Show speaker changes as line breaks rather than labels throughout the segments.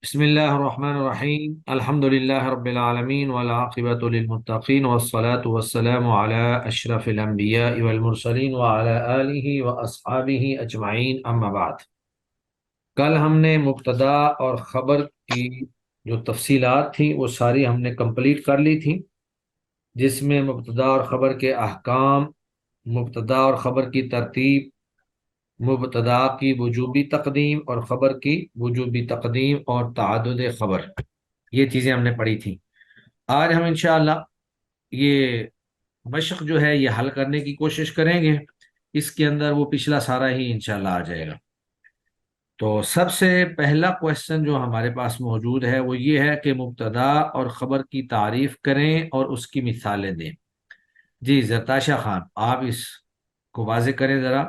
بسم اللہ الرحمن الرحیم الحمد للہ رب العالمین والعاقبۃ للمتقین والصلاة والسلام علی اشرف الانبیاء والمرسلین وعلی آلہ واصحابہ اجمعین اما بعد۔ کل ہم نے مبتدا اور خبر کی جو تفصیلات تھیں وہ ساری ہم نے کمپلیٹ کر لی تھیں، جس میں مبتدا اور خبر کے احکام، مبتدا اور خبر کی ترتیب، مبتدا کی وجوبی تقدیم اور خبر کی وجوبی تقدیم اور تعدد خبر، یہ چیزیں ہم نے پڑھی تھیں۔ آج ہم انشاءاللہ یہ مشق جو ہے یہ حل کرنے کی کوشش کریں گے، اس کے اندر وہ پچھلا سارا ہی انشاءاللہ آ جائے گا۔ تو سب سے پہلا کوشچن جو ہمارے پاس موجود ہے وہ یہ ہے کہ مبتدا اور خبر کی تعریف کریں اور اس کی مثالیں دیں۔ جی زرتاشا خان، آپ اس کو واضح کریں ذرا،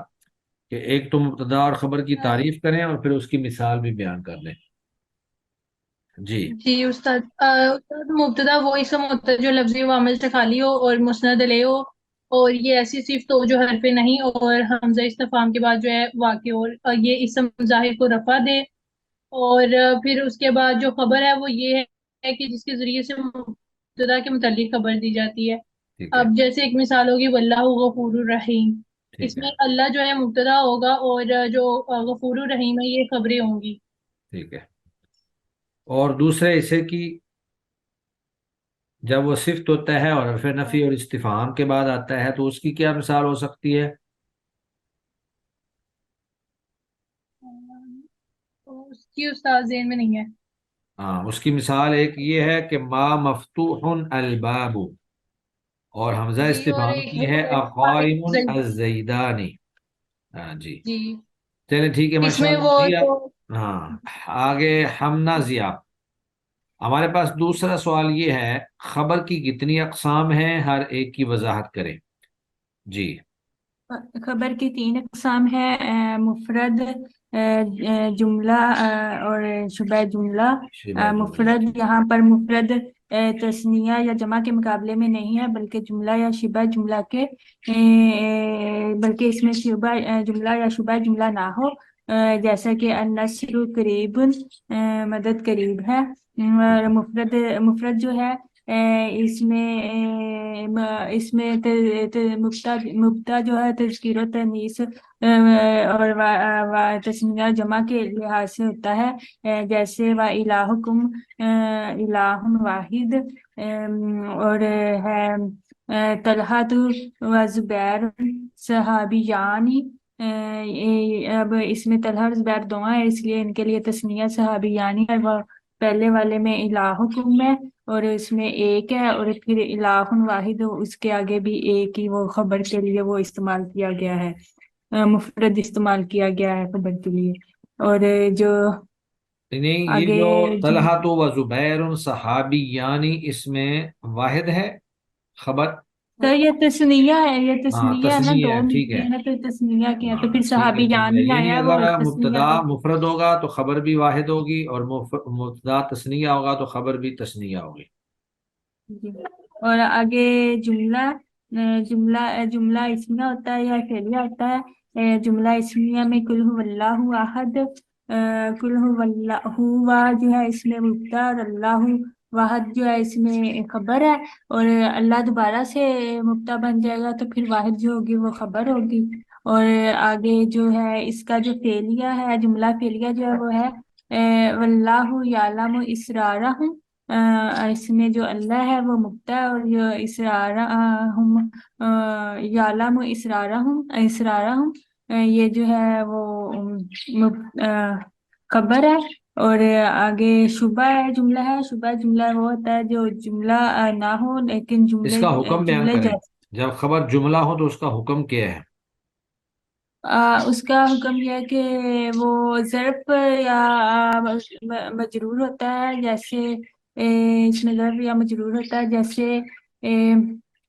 کہ ایک تو مبتدا اور خبر کی تعریف کریں اور پھر اس کی مثال بھی بیان کر دیں۔ جی
جی استاد استاد مبتدا وہ اسم ہوتا ہے جو لفظی و عمل سے خالی ہو اور مسند علیہ ہو، اور یہ ایسی صفت ہو جو حرف نہیں اور حمزہ استفہام کے بعد جو ہے واقع ہو، اور یہ اسم ظاہر کو رفع دے۔ اور پھر اس کے بعد جو خبر ہے وہ یہ ہے کہ جس کے ذریعے سے مبتدا کے متعلق خبر دی جاتی ہے۔
ٹھیک ہے،
اب جیسے ایک مثال ہوگی واللہ غفور الرحیم،
ٹھیک
اس
ہے،
میں اللہ جو ہے مبتدا ہوگا اور جو غفور الرحیم ہے یہ خبریں ہوں گی۔
ٹھیک ہے۔ اور دوسرے حصے کی جب وہ صفت ہوتا ہے اور حرف نفی اور استفہام کے بعد آتا ہے تو اس کی کیا مثال ہو سکتی ہے؟
تو اس کی استاد ذہن میں نہیں ہے۔
ہاں، اس کی مثال ایک یہ ہے کہ ما مفتوح الباب، اور حمزہ
جی اور
استفہام
ایک
کی ہے اقائم الزیدانی۔ ہاں جی،
جی
چلیں ٹھیک ہے،
اس
ماشاء
میں
اللہ
وہ
جی آپ۔
تو
ہاں، آگے حمنا ضیاء، ہمارے پاس دوسرا سوال یہ ہے خبر کی کتنی اقسام ہیں، ہر ایک کی وضاحت کریں۔ جی
خبر کی تین اقسام ہے، مفرد، جملہ، اور شبہ جملہ۔
شبہ جملہ،
مفرد
ٹھیک
یہاں پر مفرد تثنیہ یا جمع کے مقابلے میں نہیں ہے، بلکہ جملہ یا شبہ جملہ کے بلکہ اس میں شبہ جملہ یا شبہ جملہ نہ ہو، جیسا کہ النصر قریب، مدد قریب ہے۔
ٹھیک
اور
ہے،
مفرد جو ہے اس میں مبتا جو ہے تذکیر و تانیث اور تسنیہ جمع کے لحاظ سے ہوتا ہے، جیسے و الہکم الہ واحد، اور ہے طلحہ و زبیر صحابیانی۔ اب اس میں طلحہ اور زبیر دو ہیں، اس لیے ان کے لیے تسنیہ صحابیانی ہے۔ وہ پہلے والے میں الہکم ہے اور اس میں ایک ہے، اور پھر الہ واحد اس کے آگے بھی ایک ہی وہ خبر کے لیے وہ استعمال کیا گیا ہے، مفرد استعمال کیا گیا ہے خبر کے لیے۔ اور جو
نہیں، یہ
آگے
جو
جو
طلحہ و زبیر صحابی یعنی اس میں واحد ہے خبر؟
تو یہ تسنیہ ہے، یہ
ہاں
تسنیہ ہے نا،
تسنیہ
دو
ہے، ٹھیک
ملتے
ہے،
ہیں نا تو تسنیہ کیا، تو
ہاں
پھر
ٹھیک ہے،
صحابی
ٹھیک ہے،
جان ہی
یعنی
آیا وہ
اگر
تسنیہ
مبتدا
تو۔
مفرد ہوگا تو خبر بھی واحد ہوگی، اور مبتدا تسنیہ ہوگا تو خبر بھی تسنیہ ہوگی۔
جی۔ اور آگے جملہ، جملہ اسمیہ ہوتا ہے یا فعلیہ ہوتا ہے؟ جملہ اسمیہ میں کل هو اللہ احد، کل هو اللہ ہوا جو ہے اس میں مبتدا، اور اللہ واحد جو ہے اس میں خبر ہے، اور اللہ دوبارہ سے مبتدا بن جائے گا تو پھر واحد جو ہوگی وہ خبر ہوگی۔ اور آگے جو ہے اس کا جو فعلیہ ہے، جملہ فعلیہ جو ہے وہ ہے واللہ یعلم اسرارہم، اس میں جو اللہ ہے وہ مبتدا ہے، اور جو اسرارہم، یعلم اسرارہم یہ جو ہے وہ خبر ہے۔ اور آگے شبہ ہے جملہ ہے، شبہ جملہ وہ ہوتا ہے جو جملہ نہ ہو لیکن
اس
جملے
کا حکم بیان
جملے
کریں،
جیسے
جب خبر جملہ ہو تو اس کا حکم کیا ہے؟
اس کا حکم یہ ہے کہ وہ ظرف یا مجرور ہوتا ہے، جیسے اس میں ظرف یا مجرور ہوتا ہے، جیسے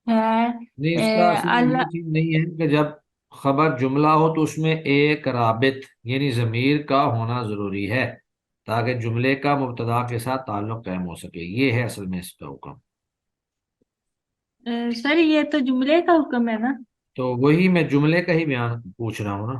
ہے
نہیں، اس کا اصل میں یہ چیز نہیں ہے کہ جب خبر جملہ ہو تو اس میں ایک رابط یعنی ضمیر کا ہونا ضروری ہے تاکہ جملے کا مبتدا کے ساتھ تعلق قائم ہو سکے، یہ ہے اصل میں اس کا حکم۔
سر یہ تو جملے کا حکم ہے نا؟
تو وہی میں جملے کا ہی بیان پوچھ رہا ہوں نا۔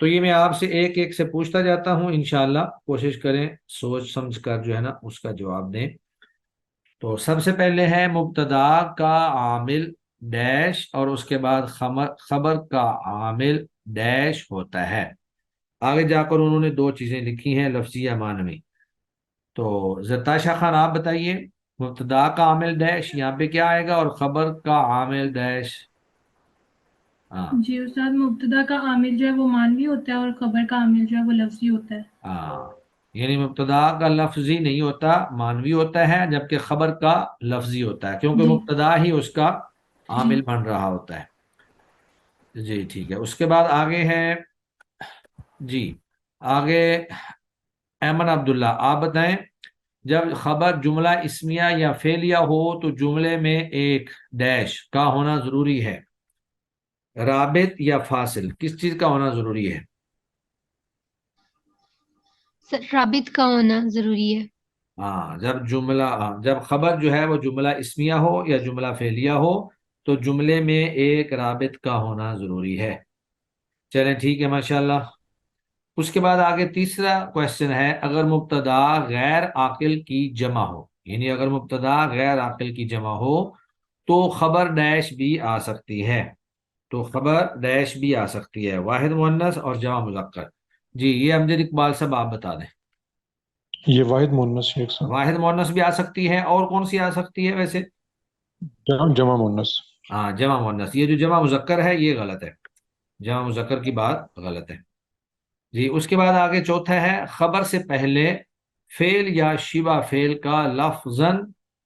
تو یہ میں آپ سے ایک ایک سے پوچھتا جاتا ہوں، انشاءاللہ کوشش کریں سوچ سمجھ کر جو ہے نا اس کا جواب دیں۔ تو سب سے پہلے ہے مبتدا کا عامل ڈیش اور اس کے بعد خبر کا عامل ڈیش ہوتا ہے۔ آگے جا کر انہوں نے دو چیزیں لکھی ہیں لفظی یا معنوی۔ تو زرتاشا خان آپ بتائیے، مبتدا کا عامل ڈیش یہاں پہ کیا آئے گا اور خبر کا عامل ڈیش؟ ہاں
جی استاد، مبتدا کا عامل جو ہے وہ مانوی ہوتا ہے اور خبر کا عامل جو ہے وہ لفظی ہوتا ہے۔
ہاں، یعنی مبتدا کا لفظی نہیں ہوتا، مانوی ہوتا ہے، جبکہ خبر کا لفظی ہوتا ہے، کیونکہ
جی
مبتدا ہی اس کا
جی
عامل بن رہا ہوتا ہے۔ جی ٹھیک ہے، اس کے بعد آگے ہے، جی آگے ایمن عبداللہ آپ بتائیں، جب خبر جملہ اسمیہ یا فعلیہ ہو تو جملے میں ایک ڈیش کا ہونا ضروری ہے، رابط یا فاصل، کس چیز کا ہونا ضروری ہے؟
سر رابط کا ہونا ضروری ہے۔
ہاں، جب خبر جو ہے وہ جملہ اسمیہ ہو یا جملہ فعلیہ ہو تو جملے میں ایک رابط کا ہونا ضروری ہے۔ چلیں ٹھیک ہے، ماشاءاللہ۔ اس کے بعد آگے تیسرا کوشچن ہے، اگر مبتدا غیر عاقل کی جمع ہو، یعنی اگر مبتدا غیر عاقل کی جمع ہو تو خبر ڈیش بھی آ سکتی ہے، تو خبر ڈیش بھی آ سکتی ہے، واحد مؤنث اور جمع مذکر۔ جی یہ امجد اقبال صاحب آپ بتا دیں۔
یہ واحد مونس شیخ صاحب،
واحد مؤنث بھی آ سکتی ہے، اور کون سی آ سکتی ہے ویسے؟
جمع مونس۔
ہاں جمع مؤنث، یہ جو جمع مذکر ہے یہ غلط ہے، جمع مذکر کی بات غلط ہے۔ جی اس کے بعد آگے چوتھا ہے، خبر سے پہلے فعل یا شبہ فعل کا لفظاً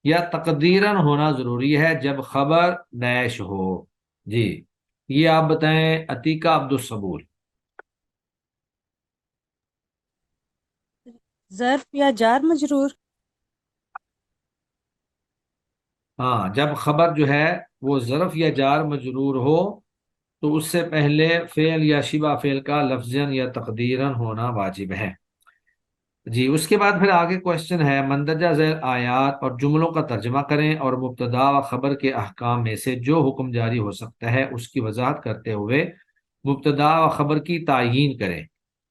یا تقدیراً ہونا ضروری ہے جب خبر ڈیش ہو۔ جی یہ آپ بتائیں عتیقہ عبدالصبور۔
ظرف یا جار مجرور؟
ہاں، جب خبر جو ہے وہ ظرف یا جار مجرور ہو تو اس سے پہلے فعل یا شبہ فعل کا لفظاً یا تقدیراً ہونا واجب ہے۔ جی اس کے بعد پھر آگے کوشچن ہے، مندرجہ ذیل آیات اور جملوں کا ترجمہ کریں اور مبتدا و خبر کے احکام میں سے جو حکم جاری ہو سکتا ہے اس کی وضاحت کرتے ہوئے مبتدا و خبر کی تعیین کریں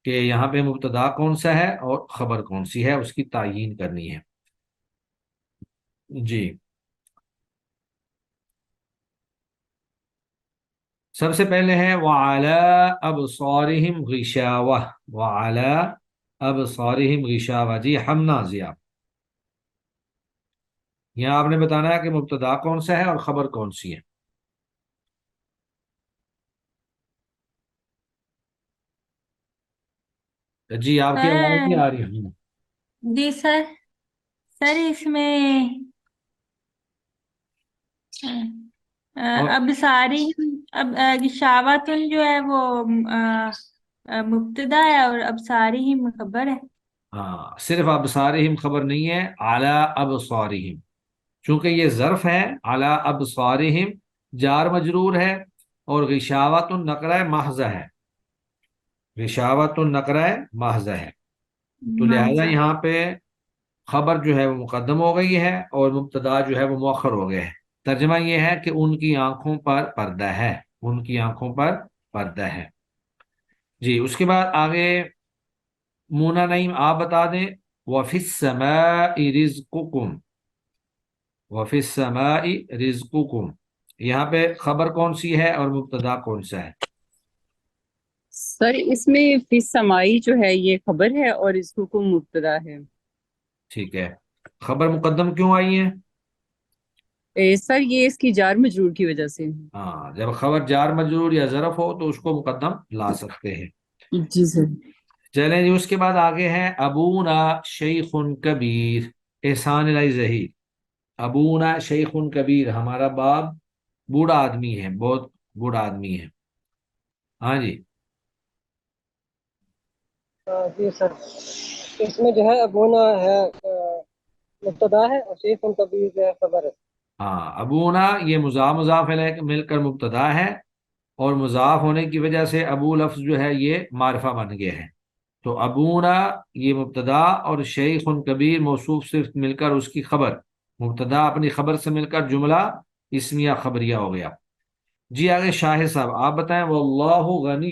کہ یہاں پہ مبتدا کون سا ہے اور خبر کون سی ہے، اس کی تعیین کرنی ہے۔ جی سب سے پہلے ہے وَعَلَىٰ أَبْصَارِهِمْ غِشَاوَةٌ، وَعَلَىٰ أَبْصَارِهِمْ غِشَاوَةٌ، جی ہم نازیہ، یہاں آپ نے بتانا ہے کہ مبتدا کون سا ہے اور خبر کون سی ہے۔ جی آپ کی آواز نہیں آ رہی ہے۔
جی سر، سر اس میں
اور
اب ساری اب شاواتن جو ہے وہ مبتدا ہے اور اب ساری ہی خبر ہے۔
ہاں، صرف ابصارہم خبر نہیں ہے، اعلی ابصارہم، چونکہ یہ ظرف ہے، اعلی ابصارہم جار مجرور ہے، اور غشاوت النقرہ محض ہے، غشاوت النقرہ محض ہے، تو لہذا
ماضا
یہاں پہ خبر جو ہے وہ مقدم ہو گئی ہے اور مبتدا جو ہے وہ مؤخر ہو گئے ہے۔ ترجمہ یہ ہے کہ ان کی آنکھوں پر پردہ ہے، ان کی آنکھوں پر پردہ ہے۔ جی اس کے بعد آگے مونا نعیم آپ بتا دیں، وَفِي السَّمَاءِ رِزْقُكُمْ، وَفِي السَّمَاءِ رِزْقُكُمْ، یہاں پہ خبر کون سی ہے اور مبتدا کون سا ہے؟
سر اس میں فی سمائی جو ہے یہ خبر ہے اور اس کو مبتدا ہے۔
ٹھیک ہے، خبر مقدم کیوں آئی ہے؟
سر یہ اس کی جار مجرور کی وجہ سے۔
ہاں، جب خبر جار مجرور یا ظرف ہو تو اس کو مقدم لا سکتے ہیں۔
جی سر۔
چلیں جی اس کے بعد آگے ہیں ابونا شیخ کبیر، احسان الہی ظہیر، ابونا شیخ کبیر، ہمارا باپ بوڑھا آدمی ہے، بہت بوڑھا آدمی ہے۔ ہاں جی
جی سر، اس میں جو ہے ابونا ہے مبتدا ہے اور شیخ کبیر جو ہے خبر ہے۔
ہاں، ابونا یہ مضاف الیہ مل کر مبتدا ہے، اور مضاف ہونے کی وجہ سے ابو لفظ جو ہے یہ معرفہ بن گیا ہے، تو ابونا یہ مبتدا اور شیخ کبیر موصوف صرف مل کر اس کی خبر، مبتدا اپنی خبر سے مل کر جملہ اسمیہ خبریہ ہو گیا۔ جی آگے شاہد صاحب آپ بتائیں، واللہ غنی،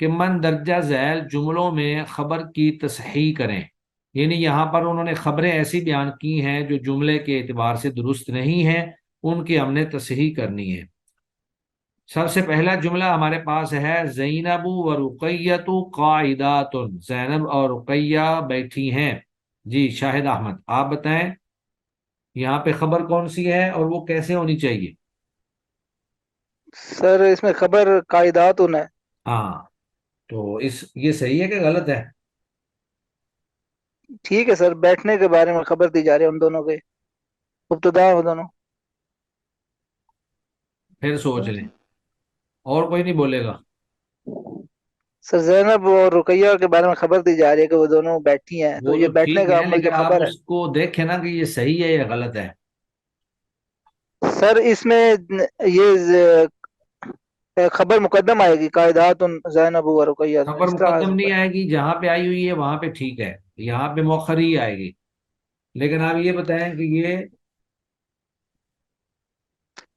کہ من درجہ ذیل جملوں میں خبر کی تصحیح کریں، یعنی یہاں پر انہوں نے خبریں ایسی بیان کی ہیں جو جملے کے اعتبار سے درست نہیں ہیں، ان کی ہم نے تصحیح کرنی ہے۔ سب سے پہلا جملہ ہمارے پاس ہے زینب و رقیۃ قاعدات، زینب اور رقیہ بیٹھی ہیں۔ جی شاہد احمد آپ بتائیں یہاں پہ خبر کون سی ہے اور وہ کیسے ہونی چاہیے؟
سر اس میں خبر قاعدات ہے۔
ہاں تو یہ صحیح ہے کہ غلط ہے؟
ٹھیک ہے سر، بیٹھنے کے بارے میں خبر دی جا رہی ہے ان دونوں کے، مبتدا ہے وہ دونوں۔
پھر سوچ لیں، اور کوئی نہیں بولے گا؟
سر زینب اور رقیہ کے بارے میں خبر دی جا رہی ہے کہ وہ دونوں بیٹھی ہیں، تو
وہ
یہ
تو
بیٹھنے
ٹھیک
کا
ہے
عمل جو
لیکن آپ
خبر ہے۔
اس کو دیکھیں نا کہ یہ صحیح ہے یا غلط ہے۔
سر اس میں یہ خبر مقدم آئے گی، قاعدات زینب و رقیہ،
خبر
اس طرح آ
مقدم
سکتا
نہیں
ہے۔
آئے گی، جہاں پہ آئی ہوئی ہے وہاں پہ ٹھیک ہے، یہاں پہ مؤخر ہی آئے گی۔ لیکن آپ یہ بتائیں کہ یہ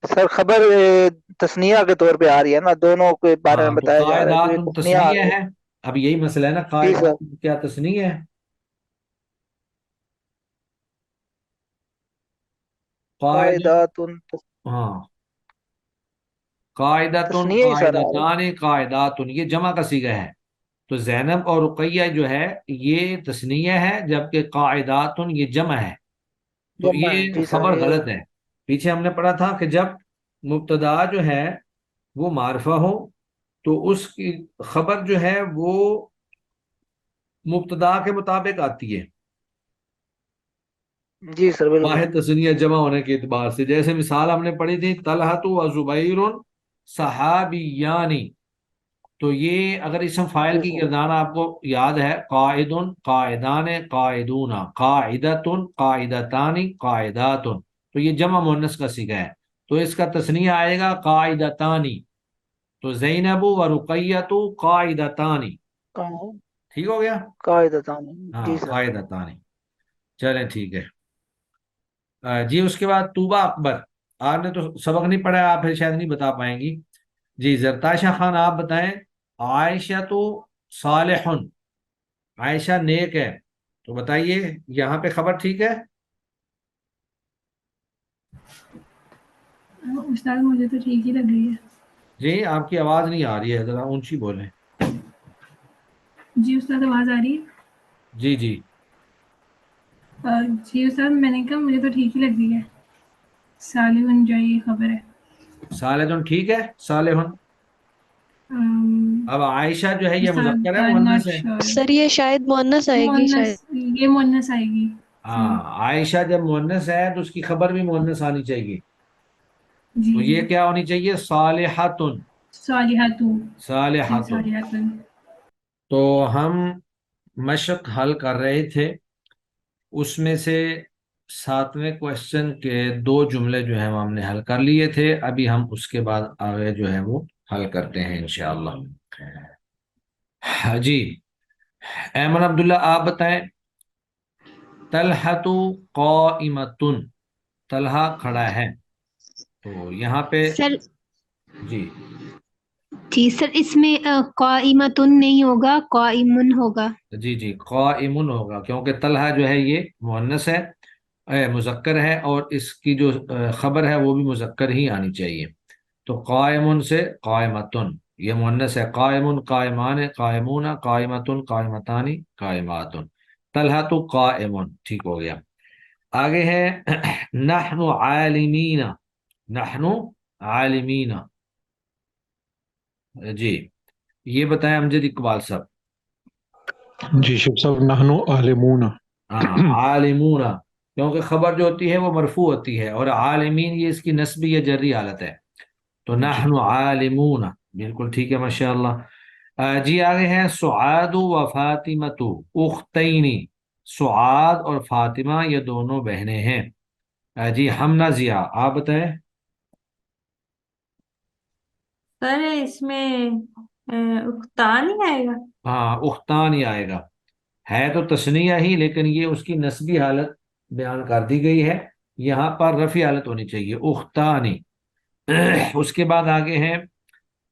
سر خبر تسنیہ کے طور پہ آ رہی ہے نا، دونوں کے بارے
ہاں
میں
تو
بتایا جا رہا ہے، تو
قاعدات
یہ تسنیہ آ
تسنیہ
گئی۔
ہے۔ اب یہی مسئلہ ہے نا،
جی
قاعدات
سر،
کیا تسنیہ ہے؟ قاعد
قاعدات
ہاں قاعدتن
تسنیہ ہی سر آ گئی۔
قاعدتان قاعداتن، یہ جمع کا صیغہ ہے۔ تو زینب اور رقیہ جو ہے یہ تسنیہ ہے، جبکہ قاعداتن یہ جمع ہے۔ تو
جمع ہے،
یہ
جی سر
خبر
یہ
غلط ہے۔ پیچھے ہم نے پڑھا تھا کہ جب مبتدا جو ہے وہ معرفہ ہو تو اس کی خبر جو ہے وہ مبتدا کے مطابق آتی ہے،
جی سر بالکل۔
واحد تثنیہ جمع ہونے کے اعتبار سے۔ جیسے مثال ہم نے پڑھی تھی طلحۃ و زبیر صحابیانی، تو یہ اگر اسم فاعل
جی
کی
سر،
کردار آپ کو یاد ہے، قائد قائدان قائدون، قاعدۃ قاعدتان قاعدات، تو یہ جمع مؤنث کا صیغہ ہے، تو اس کا تثنیہ آئے گا قاعدتانی۔ تو زینب و رقیۃ قاعدتانی، ٹھیک ہو گیا؟
قاعدتان،
ہاں
جی سر۔
قاعدتانی، چلیں ٹھیک ہے۔ جی اس کے بعد طوبہ اکبر، آپ نے تو سبق نہیں پڑھا، آپ پھر شاید نہیں بتا پائیں گی۔ جی زرتاشا خان آپ بتائیں عائشہ تو صالح، عائشہ نیک ہے، تو بتائیے یہاں پہ خبر ٹھیک ہے؟
استاد مجھے تو ٹھیک ہی لگ رہی ہے۔
جی آپ کی آواز نہیں آ رہی ہے، ذرا اونچی بولیں۔
جی استاد آواز آ رہی ہے؟
جی جی
جی استاد میں نے کہا مجھے تو ٹھیک ہی لگ رہی ہے، صالح جو یہ خبر ہے۔
صالح ٹھیک ہے، صالح۔ اب عائشہ جو ہے یہ
استاد
مذکر ہے
ناٹ
مؤنث ہے؟
شیور،
سر یہ شاید مؤنث آئے گی
مونس،
شاید۔
یہ مونس آئے گی۔
ہاں عائشہ جب مؤنث ہے تو اس کی خبر بھی مؤنث آنی چاہیے،
جی
تو یہ کیا ہونی چاہیے؟ صالحۃ،
صالحات، جی
صالحۃ۔
صالحات۔
تو ہم مشق حل کر رہے تھے، اس میں سے 7ویں کوشچن کے 2 جملے جو ہیں وہ ہم نے حل کر لیے تھے، ابھی ہم اس کے بعد آگے جو ہے وہ حل کرتے ہیں انشاءاللہ۔ جی ایمن عبداللہ آپ بتائیں طلحۃ قائمۃ، طلحہ کھڑا ہے، تو یہاں پہ
سر
جی
جی سر اس میں قائمتن نہیں ہوگا، قائمن ہوگا۔
جی جی قائمن ہوگا، کیونکہ طلحہ جو ہے یہ مؤنث ہے، مذکر ہے، اور اس کی جو خبر ہے وہ بھی مذکر ہی آنی چاہیے۔ تو قائمن سے قائمتن، یہ مؤنث ہے، قائمن قائمان قائمون قائمتن قائمتانی قائماتن، طلحۃ قائمن، ٹھیک ہو گیا۔ آگے ہے نحن عالمین، نحن عالمین، جی یہ بتائیں امجد اقبال صاحب۔
جی شیخ صاحب نحن عالمون۔
ہاں عالمون، کیونکہ خبر جو ہوتی ہے وہ مرفوع ہوتی ہے، اور عالمین یہ اس کی نسبی یا جری حالت ہے، تو نحن عالمون، بالکل ٹھیک ہے ماشاء اللہ۔ جی آگے ہے سعاد و فاطمۃ اختینی، سعاد اور فاطمہ یہ دونوں بہنیں ہیں۔ جی حمنا ضیاء آپ بتائیں۔
سر اس میں اختان ہی آئے گا؟
ہاں اختان ہی آئے گا، ہے تو تثنیہ ہی لیکن یہ اس کی نسبی حالت بیان کر دی گئی ہے، یہاں پر رفع حالت ہونی چاہیے اختانی۔ اس کے بعد آگے ہیں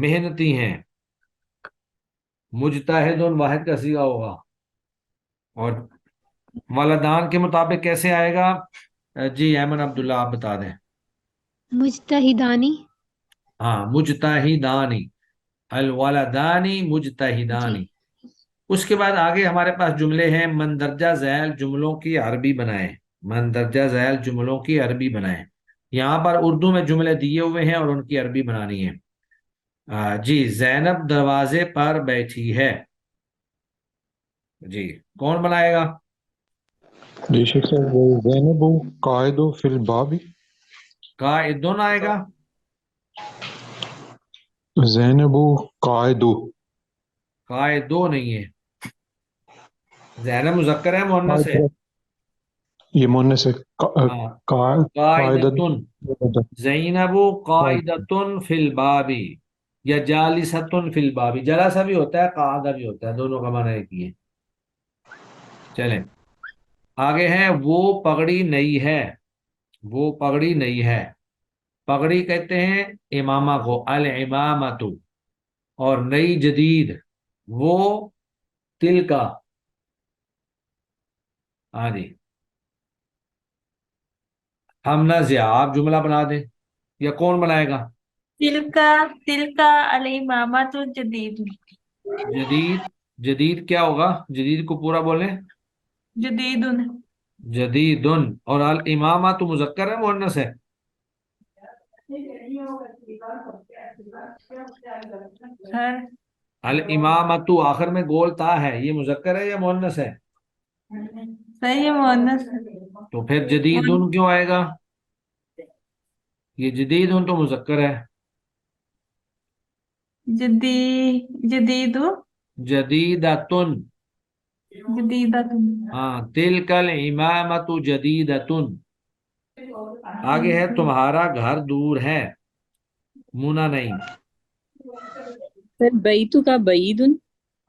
محنتی ہیں. مجتہدن واحد کا صیغہ ہوگا. اور والدان کے مطابق کیسے آئے گا؟ جی ایمن عبداللہ آپ بتا دیں.
مجتہدانی.
ہاں مجتہدانی، الولدانی
جی
مجتہدانی. اس کے بعد آگے ہمارے پاس جملے ہیں. مندرجہ ذیل جملوں کی عربی بنائیں. مندرجہ ذیل جملوں کی عربی بنائیں. یہاں پر اردو میں جملے دیے ہوئے ہیں اور ان کی عربی بنانی ہے. جی زینب دروازے پر بیٹھی ہے. جی کون بنائے گا؟
جی شیخ صاحب وہ زینب قائد فی الباب.
قائدن آئے گا.
زینب قائد.
قائدو نہیں ہے. زینب مذکر ہے مؤنث ہے؟
یہ مونس ہے.
ہاں قائدتن. زینب قائدتن فی الباب یا جالستن فی الباب. جلسہ بھی ہوتا ہے قعدہ بھی ہوتا ہے، دونوں کا معنی ایک ہی ہے. چلیں آگے ہے. وہ پگڑی نئی ہے. وہ پگڑی نئی ہے. پگڑی کہتے ہیں امامہ کو، الامامۃ. اور نئی جدید وہ تل کا. ہاں جی ہم نہ آپ جملہ بنا دیں یا کون بنائے گا؟
تلکا الامامۃ جدید.
جدید. جدید کیا ہوگا؟ جدید کو پورا بولیں.
جدید.
جدیدن. اور الامامہ تو مذکر ہے مؤنث ہے؟
سر
الامامۃ آخر میں گول تا ہے، یہ مذکر ہے یا مؤنث ہے؟
صحیح ہے مؤنث.
تو پھر جدیدن کیوں آئے گا؟ یہ جدیدن تو مذکر ہے.
جدید.
جدیدتن.
جدیدت.
ہاں تلک الامامۃ جدیدتن. آگے ہے تمہارا گھر دور ہے. مونا نہیں.
سر بیتو کا بعیدن.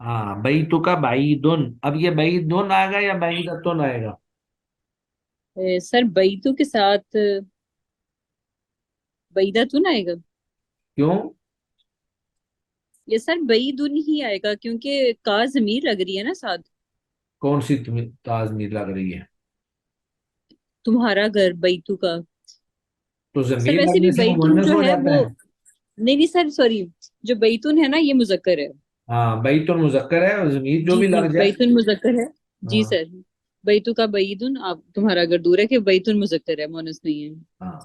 ہاں بیتک بعیدن. اب یہ بعیدن آئے گا یا بعیدتن آئے گا؟
سر بیتو کے ساتھ بعیدتن آئے گا.
کیوں؟
یہ سر بعیدن ہی آئے گا کیونکہ کا ضمیر لگ رہی ہے نا ساتھ.
کون سی تمہیں تازمیر لگ رہی ہے؟
تمہارا گھر بیتو کا.
تو
سر
ضمیر
ویسے بھی
لگنے سے وہ
بیتن
مؤنث
جو
ہو
ہے
جاتا
وہ
ہے.
نہیں سر سوری، جو بیتن ہے نا یہ مذکر ہے.
ہاں بیتن مذکر ہے اور ضمیر جو
جی
بھی
جی
لگ جائے.
بیتن مذکر ہے. جی
ہاں
سر بیتو کا بعیدن. آپ تمہارا گھر دور ہے کہ بیتن مذکر ہے مؤنث نہیں ہے.
ہاں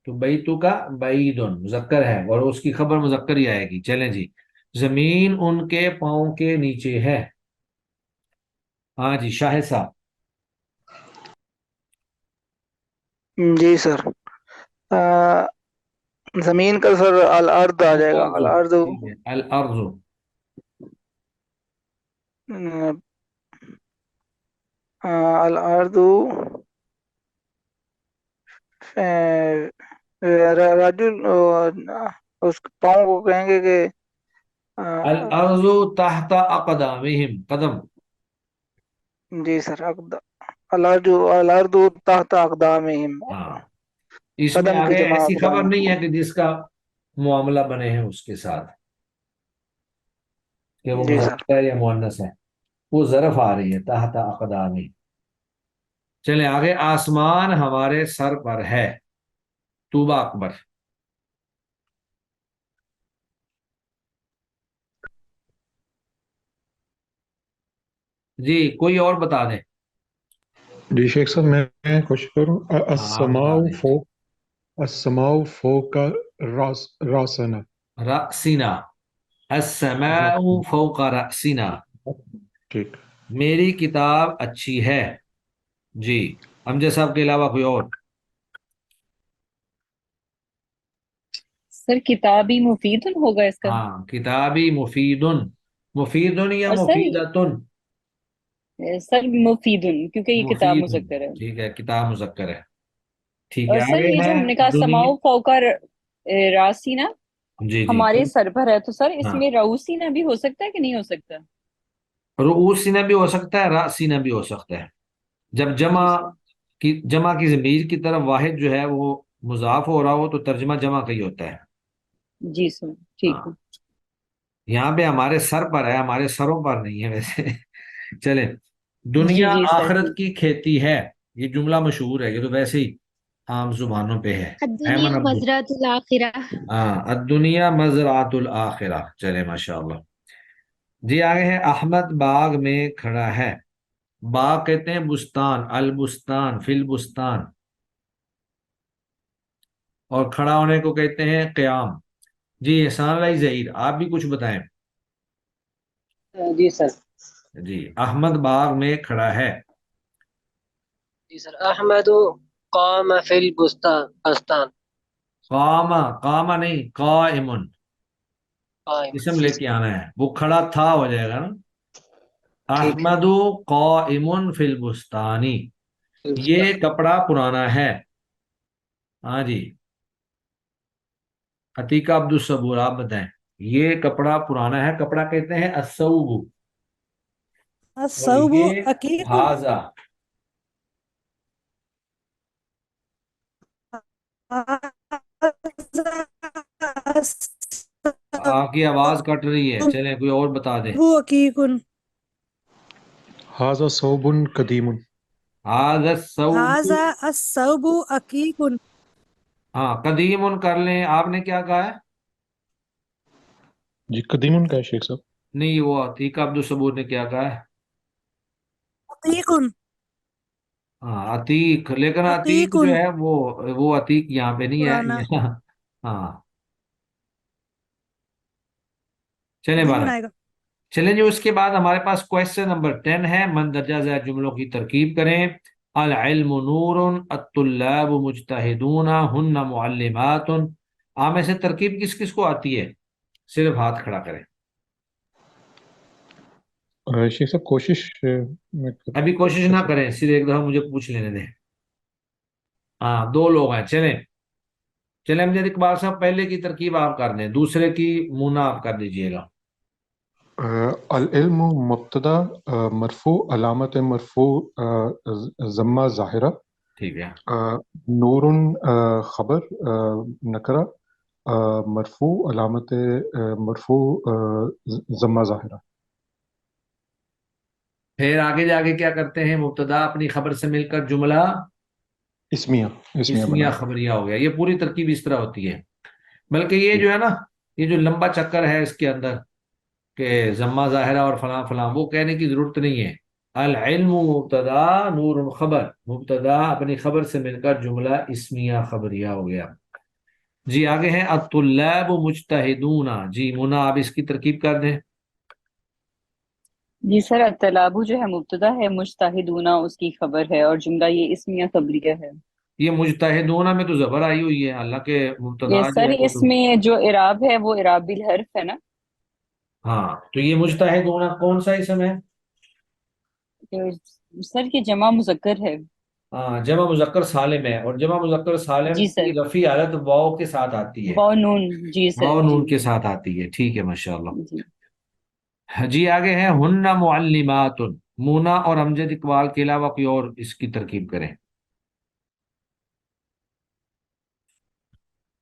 تو بیتک بعیدن مذکر ہے اور اس کی خبر مذکر ہی آئے گی. چلیں جی. زمین ان کے پاؤں کے نیچے ہے. ہاں جی شاہد صاحب.
جی سر. زمین کا سر الارض آ جائے گا.
الارض.
الارض.
ٹھیک ہے الارض.
الارض. راجو اس پاؤں کو کہیں گے کہ
الارض تحت اقدامہم. قدم.
جی سر. الارض تحت اقدامہم.
ہاں اس میں
قدم کی
آگے
جمع
ایسی خبر
اقدام.
نہیں ہے کہ جس کا معاملہ بنے ہیں اس کے ساتھ کہ وہ
جی سر.
مذکر ہے یا مؤنث ہے. وہ ظرف آ رہی ہے تحت اقدامی. چلیں آگے. آسمان ہمارے سر پر ہے. طوبہ اکبر. جی کوئی اور بتا دیں.
جی شیخ صاحب میں کوشش کروں.
ہاں آپ بتا دیں.
السماء فوق راسنا.
رأسنا. السماء فوق رأسنا.
ٹھیک.
میری کتاب اچھی ہے. جی امجد صاحب کے علاوہ کوئی اور؟
سر کتابی مفید ہوگا اس کا.
ہاں کتابی مفیدن. مفیدن یا
اور
مفیدتن؟
سر مفیدن کیونکہ یہ کتاب
مفیدن.
مذکر ہے.
ٹھیک ہے کتاب مذکر ہے. ٹھیک
اور
ہے
سر
آگے
یہ جو
ہے
ہم نے کہا
دنیا.
سماؤ فوقا راسینا
جی جی
ہمارے سر پر ہے، تو سر اس
ہاں
میں روسینا بھی ہو سکتا ہے کہ نہیں ہو سکتا؟
رؤوس سینہ بھی ہو سکتا ہے، رأس سینہ بھی ہو سکتا ہے. جب
جی سر.
جمع کی ضمیر کی طرف واحد جو ہے وہ مضاف ہو رہا ہو تو ترجمہ جمع کا ہی ہوتا ہے.
جی سر. ٹھیک
ہاں
ہے.
یہاں پہ ہمارے سر پر ہے، ہمارے سروں پر نہیں ہے ویسے چلیں،
جی
دنیا
جی سر
آخرت
ٹھیک.
کی کھیتی ہے، یہ جملہ مشہور ہے، یہ تو ویسے ہی عام زبانوں پہ ہے.
الدنيا
ایمن عبدو،
مزرعة الآخرة.
ہاں الدنیا مزرعۃ الآخرہ. چلے ماشاء اللہ. جی آگے ہے احمد باغ میں کھڑا ہے. باغ کہتے ہیں بستان، البستان فی البستان، اور کھڑا ہونے کو کہتے ہیں قیام. جی احسان علیہ ظہیر، آپ بھی کچھ بتائیں.
جی سر.
جی احمد باغ میں کھڑا ہے.
جی سر. احمد قام فی البستان.
قام، قام نہیں قائم،
قائم.
اسم
جی
لے
سر.
کے آنا ہے، وہ کھڑا تھا ہو جائے گا نا.
ٹھیک ہے.
احمد قائم فی البستانی،
فی
یہ
البستان.
کپڑا پرانا ہے. ہاں جی عتیقہ عبد الصبور آپ بتائیں. یہ کپڑا پرانا ہے، کپڑا کہتے ہیں الثوب، اور
الثوب
یہ
عقیق.
ہاضا. آپ کی آواز کٹ رہی ہے، چلیں کوئی اور بتا دیں.
الثوب عقیق.
هذا ثوب قدیم.
ہاضا الثوب،
هذا الثوب عقیق.
ہاں قدیم کر لیں. آپ نے کیا کہا ہے؟
جی قدیم کا ہے شیخ صاحب.
نہیں وہ عتیقہ عبد الصبور نے کیا کہا ہے؟
عقیق.
ہاں عتیق، لیکن عتیق
عقیق
جو ہے وہ عتیق یہاں پہ نہیں ہے
پرانا.
یہاں. ہاں چلیں
قدیم
بارہ.
آئے گا.
چلیں جی، اس کے بعد ہمارے پاس کویسچن نمبر 10 ہے، مندرجہ ذیل جملوں کی ترکیب کریں. العلم نور، الطلاب مجتہدون، ہن معلمات. آپ میں سے ترکیب کس کس کو آتی ہے؟ صرف ہاتھ کھڑا کریں.
شیخ صاحب کوشش میں
ابھی کوشش
کر
نہ
سکتا
کریں، صرف ایک دفعہ مجھے پوچھ لینے دیں. ہاں دو لوگ ہیں. چلیں چلیں امجد اقبال صاحب، پہلے کی ترکیب آپ کر دیں، دوسرے کی مونا آپ کر دیجئے گا.
العلم مبتدا مرفوع علامت مرفوع ضمہ ظاہرہ.
ٹھیک ہے.
نور خبر نکرہ مرفوع علامت مرفوع ضمہ ظاہرہ.
پھر آگے جا کے کیا کرتے ہیں؟ مبتدا اپنی خبر سے مل کر جملہ
اسمیہ
اسمیہ
بنانا.
خبریہ ہو گیا. یہ پوری ترکیب اس طرح ہوتی ہے. بلکہ یہ
جی
جو ہے نا، یہ جو لمبا چکر ہے اس کے اندر کہ ضمہ ظاہرہ اور فلاں فلاں، وہ کہنے کی ضرورت نہیں ہے. العلم مبتدا، نور خبر، مبتدا اپنی خبر سے مل کر جملہ اسمیہ خبریہ ہو گیا. جی آگے ہیں الطلاب مجتہدون. جی مونا آپ اس کی ترکیب کر دیں.
جی سر الطلاب جو ہے مبتدا ہے، مجتہدون اس کی خبر ہے، اور جملہ یہ اسمیہ خبریہ ہے.
یہ مجتہدون میں تو زبر آئی ہوئی ہے، حالانکہ
یہ
مبتدا جو
سر
ہے وہ
اس
تو.
میں جو اعراب ہے وہ اعراب بالحرف ہے نا.
ہاں تو یہ مجتہدون کون سا اسم ہے؟
تو سر یہ جمع مذکر ہے.
ہاں جمع مذکر سالم ہے، اور جمع مذکر سالم
جی سر.
کی رفع حالت واو کے ساتھ آتی ہے،
واو نون. جی سر
واو
جی.
نون کے ساتھ آتی ہے. ٹھیک ہے ماشاء اللہ.
جی
جی آگے ہے ہن معلمات. مونا اور امجد اقبال کے علاوہ کوئی اور اس کی ترکیب کریں.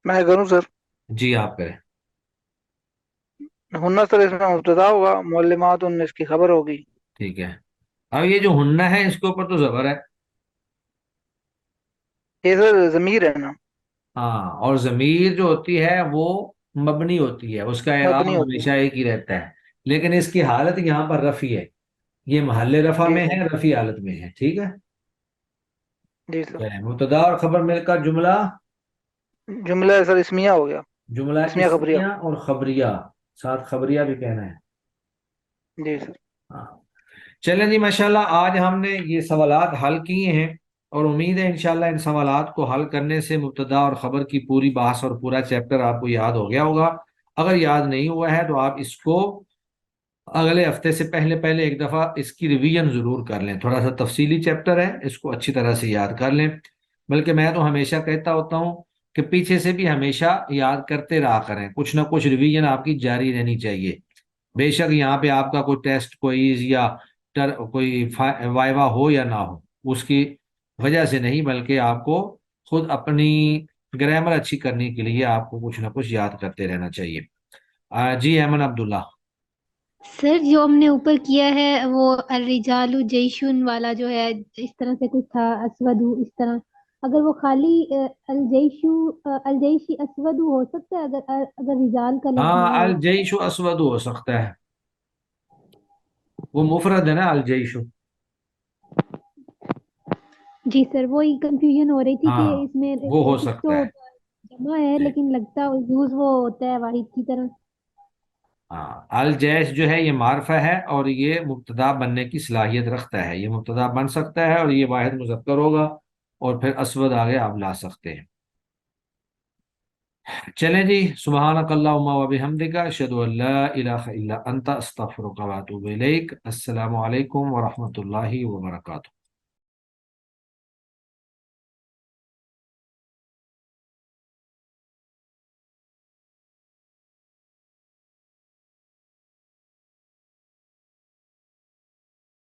میں کروں سر.
جی آپ کریں.
ہننا سر اس میں مبتدا ہوگا، معلمات ان اس کی خبر ہوگی.
ٹھیک ہے. اب یہ جو ہننا ہے اس کے اوپر تو زبر ہے.
یہ سر ضمیر ہے نا.
ہاں اور ضمیر جو ہوتی ہے وہ مبنی ہوتی ہے، اس کا اعراب
مبنی ہوتی ہے.
ہمیشہ ایک ہی رہتا ہے، لیکن اس کی حالت یہاں پر رفع ہے. یہ محل رفع
جی
میں
سر.
ہے، رفع حالت میں ہے. ٹھیک ہے.
جی سر.
مبتدا اور خبر مل کر جملہ،
جملہ سر اسمیہ ہو گیا.
جملہ
اسمیہ خبریہ.
اسمیہ اور خبریہ، ساتھ خبریہ بھی کہنا ہے.
جی سر.
ہاں چلیں جی ماشاءاللہ، آج ہم نے یہ سوالات حل کیے ہیں، اور امید ہے انشاءاللہ ان سوالات کو حل کرنے سے مبتدا اور خبر کی پوری بحث اور پورا چیپٹر آپ کو یاد ہو گیا ہوگا. اگر یاد نہیں ہوا ہے تو آپ اس کو اگلے ہفتے سے پہلے پہلے ایک دفعہ اس کی ریویژن ضرور کر لیں. تھوڑا سا تفصیلی چیپٹر ہے، اس کو اچھی طرح سے یاد کر لیں. بلکہ میں تو ہمیشہ کہتا ہوتا ہوں کہ پیچھے سے بھی ہمیشہ یاد کرتے رہا کریں، کچھ نہ کچھ ریویژن آپ کی جاری رہنی چاہیے. بے شک یہاں پہ آپ کا کوئی ٹیسٹ، کوئز یا کوئی وائوا ہو یا نہ ہو، اس کی وجہ سے نہیں، بلکہ آپ کو خود اپنی گرامر اچھی کرنے کے لیے آپ کو کچھ نہ کچھ یاد کرتے رہنا چاہیے. جی ایمن عبداللہ.
سر جو ہم نے اوپر کیا ہے وہ الرجال جیشن والا جو ہے اس طرح سے کچھ تھا، اسود اس طرح، اگر وہ خالی الجیشی اسود ہو سکتا ہے اگر رجال کا لفظ
ہاں
نہ ہو؟
الجیش اسود ہو سکتا ہے، وہ مفرد ہے نا الجیش.
جی سر، وہی کنفیوژن ہو رہی تھی کہ
ہاں
اس میں
وہ ہو
ایک تو
سکتا ہے.
جمع ہے
جی
لیکن لگتا یوز وہ ہوتا ہے واحد کی طرح.
ہاں الجیش جو ہے یہ معرفہ ہے اور یہ مبتدا بننے کی صلاحیت رکھتا ہے، یہ مبتدا بن سکتا ہے اور یہ واحد مذکر ہوگا اور پھر اسود آگے آپ لا سکتے ہیں. چلیں جی، سبحانک اللہم و بحمدک، اشہد ان لا الہ الا انت، استغفرک و اتوب الیک. السلام علیکم ورحمۃ اللہ وبرکاتہ.